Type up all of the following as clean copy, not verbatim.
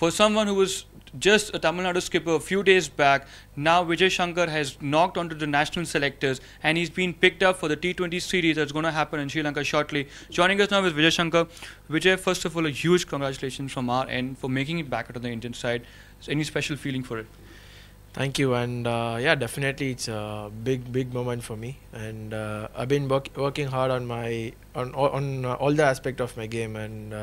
For someone who was just a Tamil Nadu skipper a few days back, now Vijay Shankar has knocked onto the national selectors and he's been picked up for the T20 series that's going to happen in Sri Lanka shortly. Joining us now is Vijay Shankar. Vijay, first of all, a huge congratulations from our end for making it back onto the Indian side. Is any special feeling for it? Thank you, and yeah, definitely it's a big moment for me, and I've been working hard on my on all the aspect of my game, and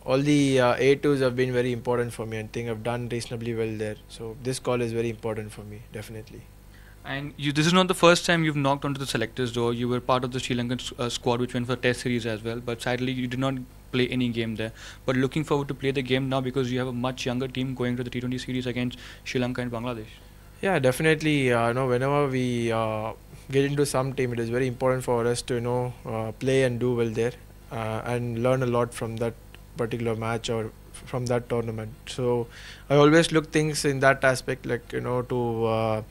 all the A2s have been very important for me, and think I've done reasonably well there. So this call is very important for me, definitely. And this is not the first time you've knocked onto the selectors door. You were part of the Sri Lankan squad which went for Test series as well, but sadly you did not play any game there. But looking forward to play the game now because you have a much younger team going to the T20 series against Sri Lanka and Bangladesh. Yeah, definitely. Whenever we get into some team, it is very important for us to play and do well there, and learn a lot from that particular match or from that tournament. So I always look things in that aspect, like to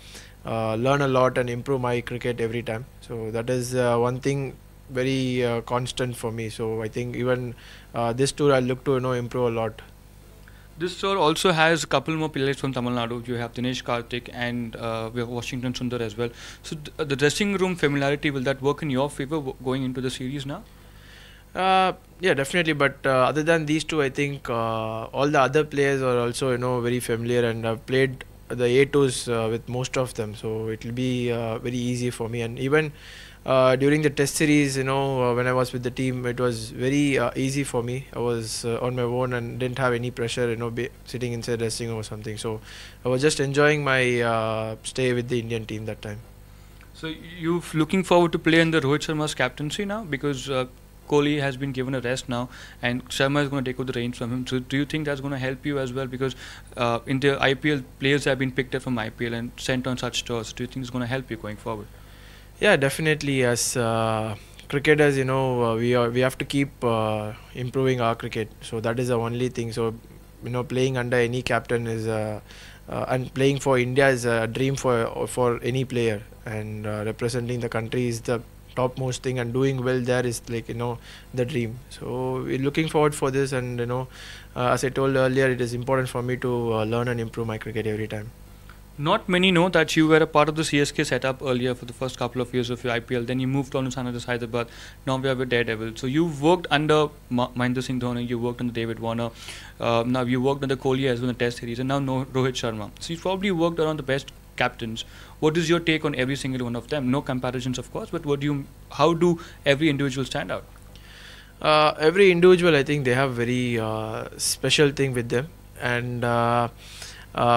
learn a lot and improve my cricket every time. So that is one thing very constant for me. So I think even this tour I look to improve a lot. This tour also has a couple more players from Tamil Nadu. You have Dinesh Karthik and we have Washington Sundar as well. So the dressing room familiarity, will that work in your favor going into the series now? Yeah, definitely. But other than these two, I think all the other players are also very familiar, and I've played the A2s with most of them, so it will be very easy for me. And even during the Test series, when I was with the team, it was very easy for me. I was on my own and didn't have any pressure, sitting inside dressing room or something. So I was just enjoying my stay with the Indian team that time. So you're looking forward to play in the Rohit Sharma's captaincy now because Kohli has been given a rest now and Sharma is going to take over the reins from him. So do you think that's going to help you as well? Because in the IPL, players have been picked up from IPL and sent on such tours. Do you think it's going to help you going forward? Yeah, definitely. As cricketers, we have to keep improving our cricket. So that is the only thing. So playing under any captain is and playing for India is a dream for any player. And representing the country is the topmost thing, and doing well there is like the dream. So we're looking forward for this, and as I told earlier, it is important for me to learn and improve my cricket every time. Not many know that you were a part of the CSK setup earlier for the first couple of years of your IPL. Then you moved on to Sunrisers Hyderabad. Now we are with Daredevil. So you worked under Mahendra Singh Dhoni. You worked under David Warner. Now you worked under Kohli as well in the Test series, and now Rohit Sharma. So you probably worked around the best captains. What is your take on every single one of them? No comparisons, of course, but how do every individual stand out? Every individual, I think they have very special thing with them, and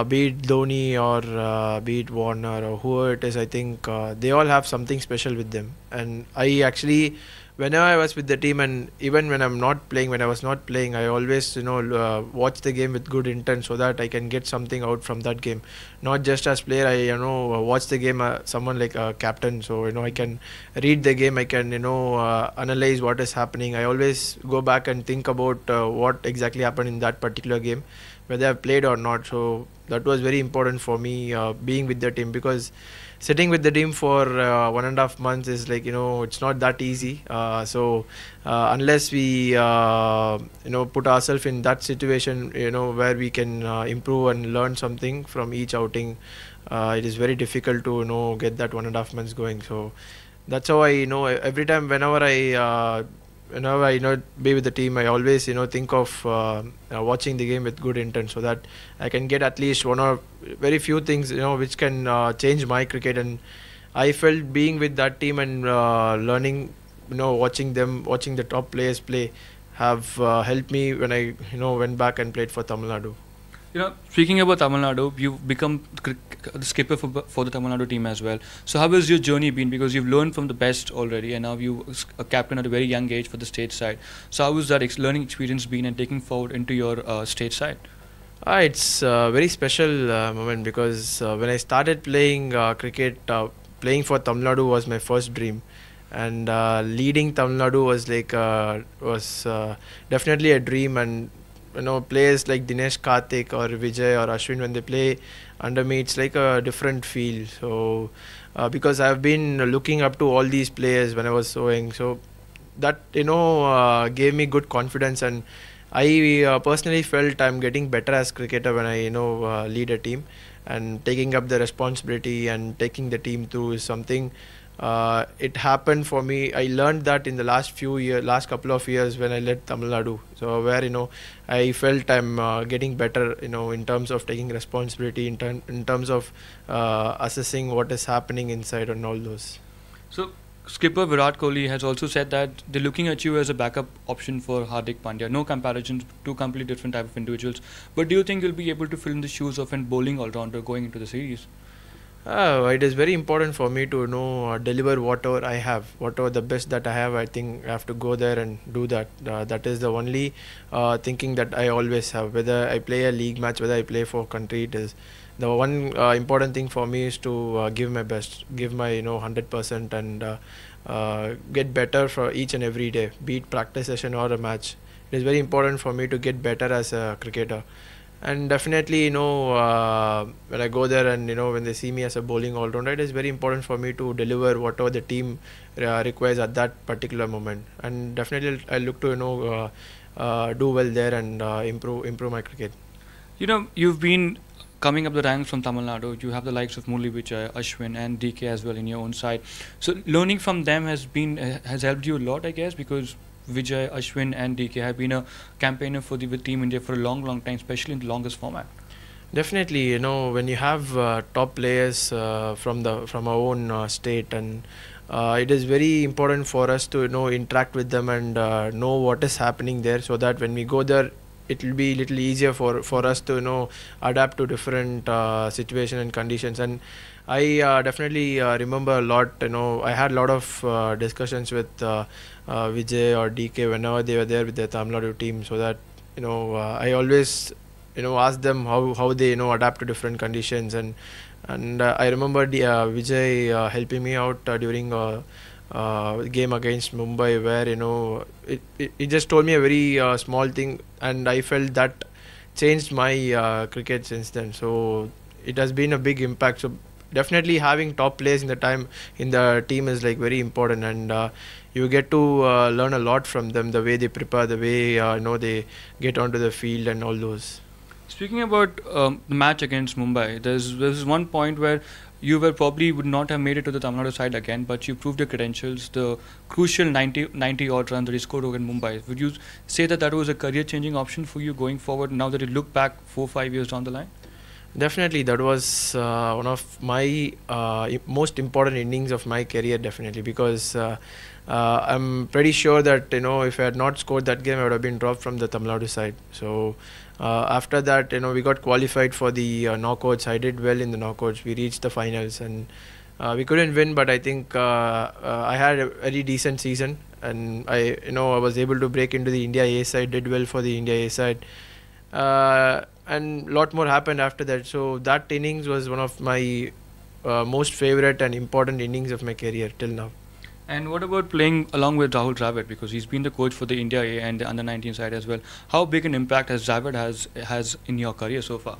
be it Dhoni or be it Warner or whoever it is, I think they all have something special with them. And I actually, whenever I was with the team, and even when I was not playing, I always watch the game with good intent so that I can get something out from that game. Not just as player, I watch the game someone like a captain, so I can read the game, I can analyze what is happening. I always go back and think about what exactly happened in that particular game, whether I've played or not. So that was very important for me, being with the team, because sitting with the team for 1.5 months is like it's not that easy. So unless we put ourselves in that situation, where we can improve and learn something from each outing, it is very difficult to get that 1.5 months going. So that's how I every time whenever I be with the team, I always think of watching the game with good intent, so that I can get at least one or very few things which can change my cricket. And I felt being with that team and learning, watching the top players play, have helped me when I went back and played for Tamil Nadu. Speaking about Tamil Nadu, you've become the skipper for the Tamil Nadu team as well. So how has your journey been? Because you've learned from the best already, and now you a captain at a very young age for the state side. So how has that learning experience been and taking forward into your state side? It's a very special moment, because when I started playing cricket, playing for Tamil Nadu was my first dream. And leading Tamil Nadu was definitely a dream. And players like Dinesh Karthik or Vijay or Ashwin, when they play under me, it's like a different feel. So because I've been looking up to all these players when I was so young, so that gave me good confidence, and I personally felt I'm getting better as cricketer when I lead a team, and taking up the responsibility and taking the team through is something. It happened for me. I learned that in the last couple of years when I led Tamil Nadu. So where I felt I'm getting better, in terms of taking responsibility, in terms of assessing what is happening inside and all those. So skipper Virat Kohli has also said that they're looking at you as a backup option for Hardik Pandya. No comparisons, two completely different type of individuals. But do you think you'll be able to fill in the shoes of an bowling all-rounder going into the series? It is very important for me to deliver whatever I have, whatever the best that I have. I think I have to go there and do that. That is the only thinking that I always have. Whether I play a league match, whether I play for country, it is the one important thing for me is to give my best, give my 100%, and get better for each and every day, be it practice session or a match. It is very important for me to get better as a cricketer. And definitely, when I go there and when they see me as a bowling all-rounder, it is very important for me to deliver whatever the team requires at that particular moment. And definitely, I look to do well there and improve my cricket. You've been coming up the ranks from Tamil Nadu. You have the likes of Murli Vijay, Ashwin, and DK as well in your own side. So learning from them has helped you a lot, I guess, because Vijay, Ashwin, and DK have been a campaigner for the Team India for a long time, especially in the longest format. Definitely, when you have top players from our own state, and it is very important for us to interact with them and know what is happening there, so that when we go there, it will be a little easier for us to adapt to different situation and conditions. And I definitely remember a lot. I had a lot of discussions with Vijay or DK whenever they were there with the Tamil Nadu team, so that I always ask them how they adapt to different conditions. And I remember Vijay helping me out during game against Mumbai, where it just told me a very small thing, and I felt that changed my cricket since then. So it has been a big impact. So definitely having top players in the team is like very important, and you get to learn a lot from them, the way they prepare, the way they get onto the field and all those. Speaking about the match against Mumbai, there's one point where you would not have made it to the Tamil Nadu side again, but you proved your credentials, the crucial 90 odd runs that you scored against Mumbai. Would you say that was a career-changing option for you going forward now that you look back 4-5 years down the line? Definitely, that was one of my most important innings of my career, definitely, because I'm pretty sure that if I had not scored that game, I would have been dropped from the Tamil Nadu side. So after that, we got qualified for the knockouts. I did well in the knockouts. We reached the finals, and we couldn't win, but I think I had a very decent season, and I was able to break into the India A side, did well for the India A side. And a lot more happened after that. So that innings was one of my most favorite and important innings of my career till now. And what about playing along with Rahul Dravid, because he's been the coach for the India A and the under-19 side as well? How big an impact has Dravid has in your career so far?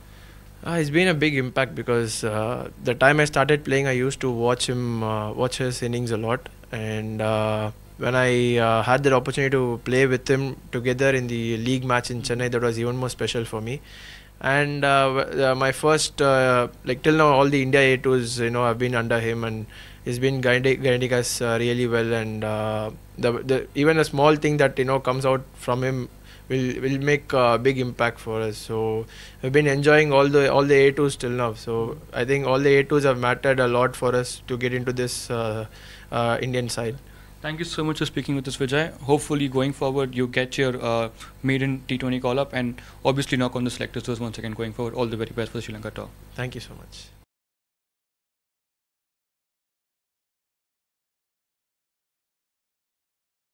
It's been a big impact because the time I started playing, I used to watch his innings a lot, and when I had the opportunity to play with him together in the league match in Chennai, that was even more special for me. And my first till now, all the India A2s I've been under him, and he's been guiding us really well. And the even a small thing that comes out from him will make a big impact for us. So we've been enjoying all the A2s till now. So I think all the A2s have mattered a lot for us to get into this Indian side. Thank you so much for speaking with us, Vijay. Hopefully, going forward, you get your maiden T20 call-up and obviously knock on the selectors doors once again going forward. All the very best for the Sri Lanka tour. Thank you so much.